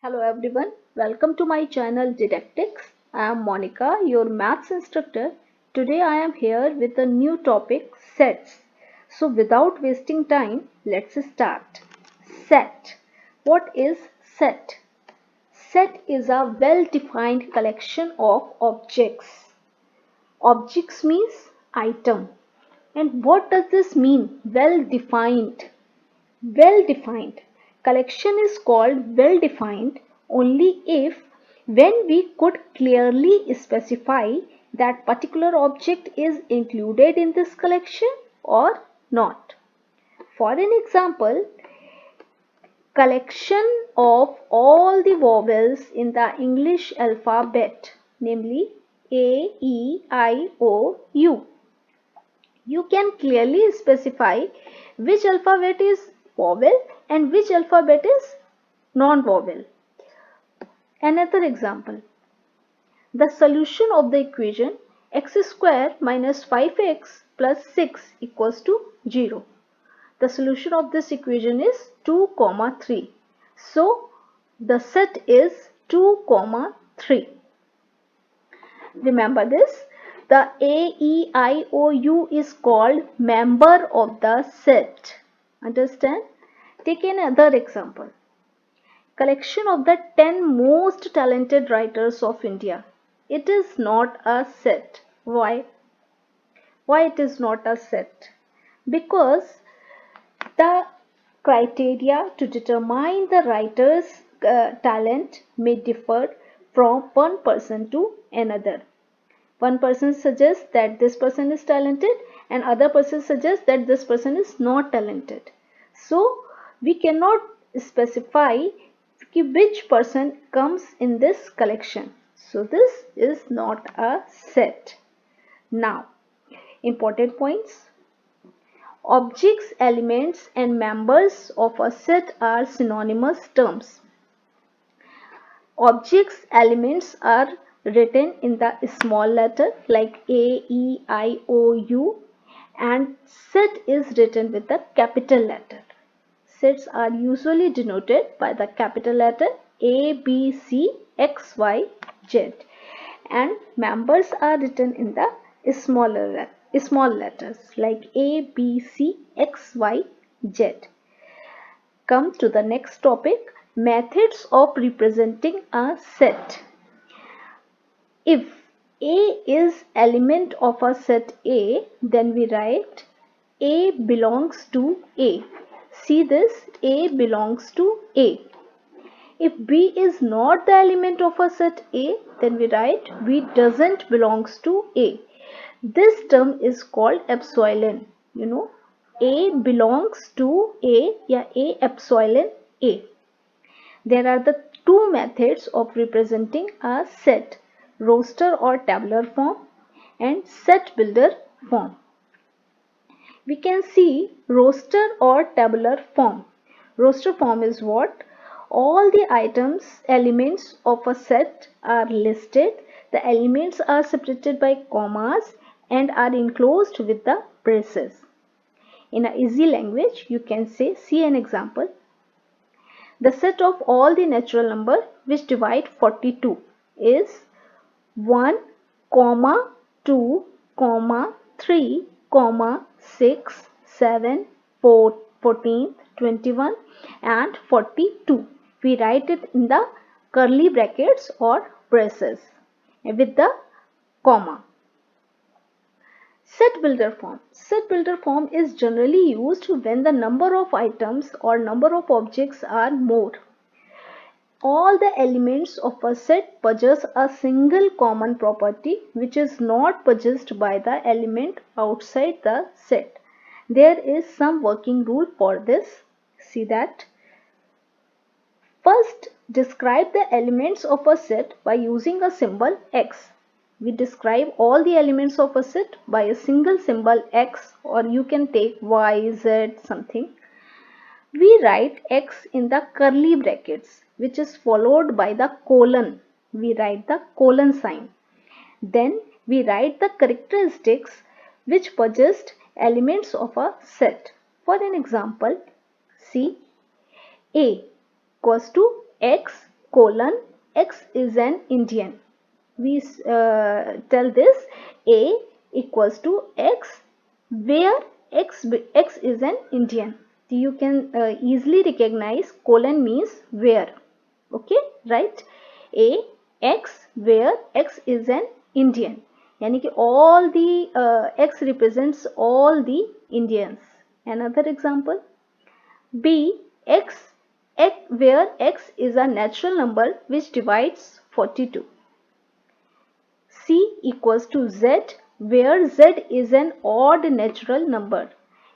Hello everyone, welcome to my channel Didactics. I am Monica, your maths instructor. Today I am here with a new topic, sets. So without wasting time, let's start. Set. What is set? Set is a well-defined collection of objects. Objects means item. And what does this mean? Well-defined. Well-defined. Collection is called well-defined only if when we could clearly specify that particular object is included in this collection or not. For an example, collection of all the vowels in the English alphabet, namely A, E, I, O, U. You can clearly specify which alphabet is vowel and which alphabet is non-vowel. Another example, the solution of the equation x square minus 5x plus 6 equals to 0. The solution of this equation is 2, 3. So the set is 2, 3. Remember this. The A, E, I, O, U is called member of the set. Understand? Take another example. Collection of the 10 most talented writers of India. It is not a set. Why? Why it is not a set? Because the criteria to determine the writer's talent may differ from one person to another. One person suggests that this person is talented and other person suggests that this person is not talented. So we cannot specify which person comes in this collection. So this is not a set. Now, important points. Objects, elements and members of a set are synonymous terms. Objects, elements are written in the small letter like A, E, I, O, U, and set is written with the capital letter. Sets are usually denoted by the capital letter A, B, C, X, Y, Z, and members are written in the small letters like A, B, C, X, Y, Z. Come to the next topic, methods of representing a set. If A is element of a set A, then we write A belongs to A. See this, A belongs to A. If B is not the element of a set A, then we write B doesn't belongs to A. This term is called epsilon. A belongs to A, yeah, A epsilon A. There are the two methods of representing a set, roster or tabular form and set builder form. We can see roster or tabular form. Roster form is what? All the items, elements of a set are listed. The elements are separated by commas and are enclosed with the braces. In a easy language, you can say, see an example. The set of all the natural number which divide 42 is 1, 2, 3, 6, 7, 4, 14, 21 and 42. We write it in the curly brackets or braces with the comma. Set builder form. Set builder form is generally used when the number of items or number of objects are more. All the elements of a set possess a single common property which is not possessed by the element outside the set. There is some working rule for this. See that. First, describe the elements of a set by using a symbol X. We describe all the elements of a set by a single symbol X, or you can take Y, Z, something. We write X in the curly brackets, which is followed by the colon. We write the colon sign. Then we write the characteristics which possess elements of a set. For an example, see A equals to X colon X is an Indian. We tell this A equals to X where X is an Indian. You can easily recognize colon means where. Okay, right? A X where X is an Indian. यानी कि all the X represents all the Indians. Another example, B X where X is a natural number which divides 42. C equals to Z where Z is an odd natural number.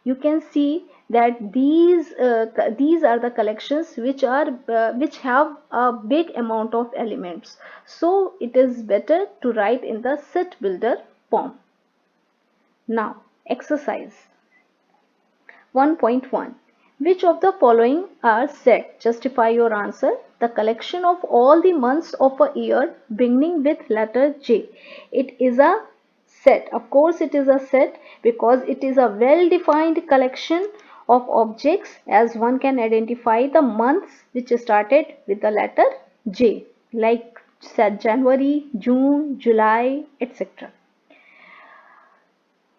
You can see that these are the collections which have a big amount of elements. So it is better to write in the set builder form. Now exercise 1.1. Which of the following are set? Justify your answer. The collection of all the months of a year beginning with letter J. It is a set. Of course it is a set because it is a well-defined collection of objects, as one can identify the months which started with the letter J, like January, June, July, etc.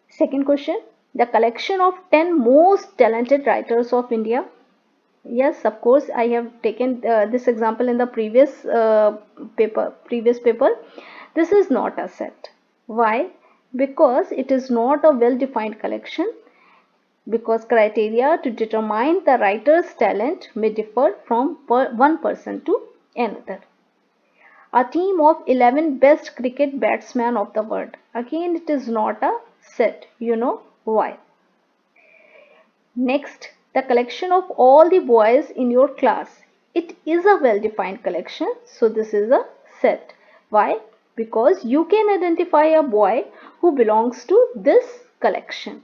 Second question, the collection of 10 most talented writers of India. Yes, of course, I have taken this example in the previous paper. This is not a set. Why? Because it is not a well-defined collection, because criteria to determine the writer's talent may differ from one person to another. A team of 11 best cricket batsmen of the world. Again, it is not a set. You know why. Next, the collection of all the boys in your class. It is a well-defined collection, so this is a set. Why? Because you can identify a boy who belongs to this collection.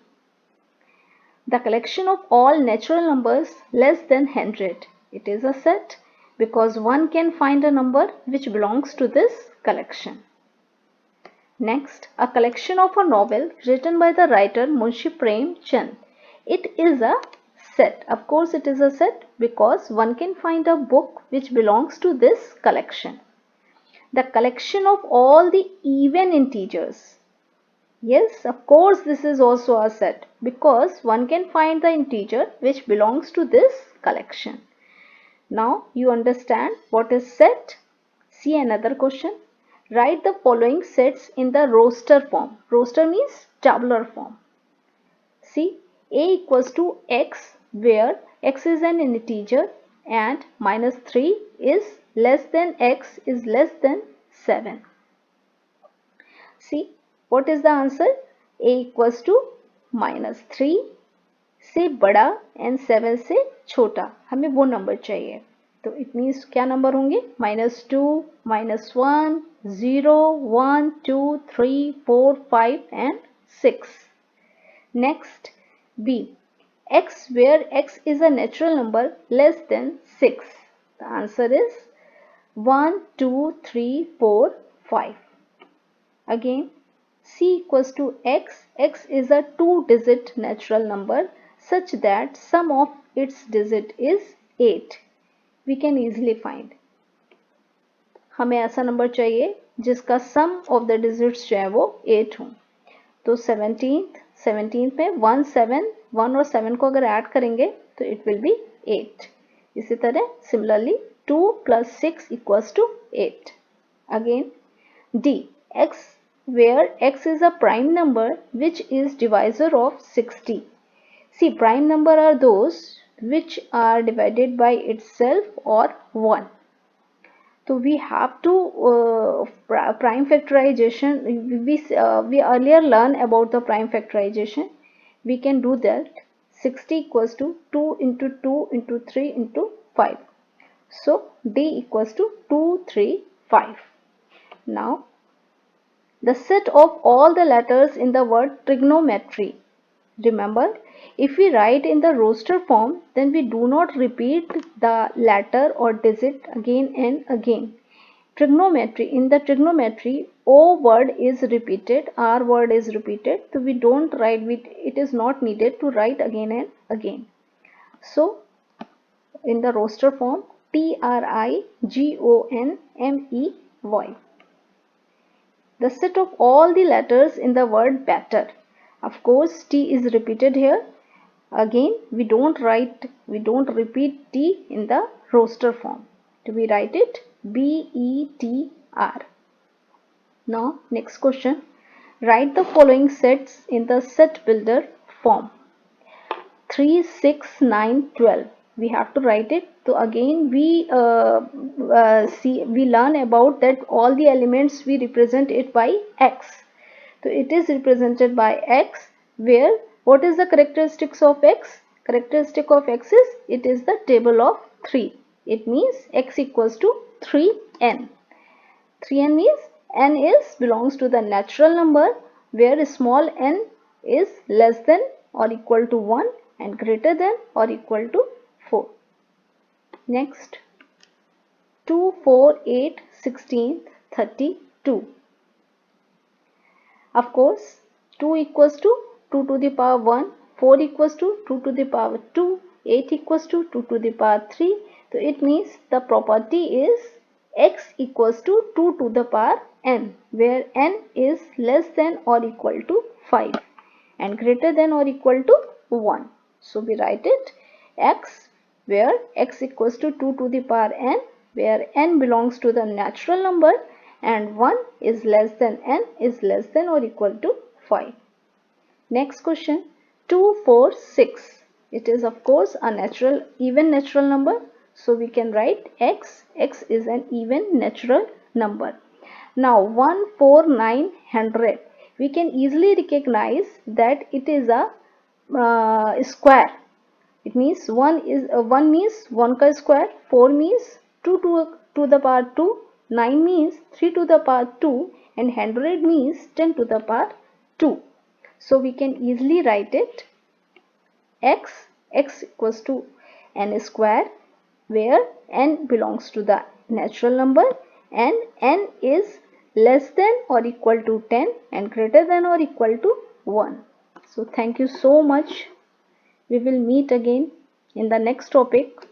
The collection of all natural numbers less than 100. It is a set because one can find a number which belongs to this collection. Next, a collection of a novel written by the writer Munshi Prem Chand. It is a set. Of course, it is a set because one can find a book which belongs to this collection. The collection of all the even integers. Yes, of course, this is also a set because one can find the integer which belongs to this collection. Now you understand what is set. See another question. Write the following sets in the roster form. Roster means tabular form. See, A equals to X where X is an integer and minus 3 is less than X is less than 7. See, what is the answer? A equals to minus 3 से बड़ा and 7 से छोटा, हमें वो number चाहिए. तो it means क्या number होंगे? -2, -1, 0, 1, 2, 3, 4, 5 and 6. Next B. X where X is a natural number less than 6. The answer is 1, 2, 3, 4, 5. Again, C equals to X. X is a 2-digit natural number such that sum of its digit is 8. We can easily find. हमें ऐसा number चाहिए जिसका सम of the digits जो है वो 8 हो. तो 17 में 1 और 7 को अगर ऐड करेंगे तो इट विल बी 8. इसी तरह similarly 2 + 6 = 8. Again D. X where X is a prime number which is divisor of 60. See, prime number are those which are divided by itself or 1. So we have to prime factorization. We earlier learned about the prime factorization. We can do that. 60 equals to 2 into 2 into 3 into 5. So D equals to 2, 3, 5. Now the set of all the letters in the word trigonometry. Remember, if we write in the roster form, then we do not repeat the letter or digit again and again. Trigonometry, in the trigonometry, O word is repeated, R word is repeated, so we don't write, it is not needed to write again and again. So in the roster form, Trigonmey. The set of all the letters in the word batter. Of course, T is repeated here. Again, we don't repeat T in the roster form. We write it BETR. Now, next question. Write the following sets in the set builder form. 3, 6, 9, 12. We have to write it. So again we learn about that all the elements we represent it by X. So it is represented by X, where what is the characteristics of X? Characteristic of X is it is the table of 3. It means X equals to 3n. 3n means n is belongs to the natural number, where small n is less than or equal to 1 and greater than or equal to 4. Next, 2, 4, 8, 16, 32. Of course, 2 equals to 2 to the power 1, 4 equals to 2 to the power 2, 8 equals to 2 to the power 3. So it means the property is X equals to 2 to the power n, where n is less than or equal to 5 and greater than or equal to 1. So we write it X, where X equals to 2 to the power n, where n belongs to the natural number and 1 is less than n is less than or equal to 5. Next question, 2, 4, 6. It is of course a even natural number. So we can write X. X is an even natural number. Now 1, 4, 9, 100. We can easily recognize that it is a square. It means 1 means 1 ka square, 4 means 2 to the power 2, 9 means 3 to the power 2 and 100 means 10 to the power 2. So we can easily write it X equals to n square, where n belongs to the natural number and n is less than or equal to 10 and greater than or equal to 1. So thank you so much. We will meet again in the next topic.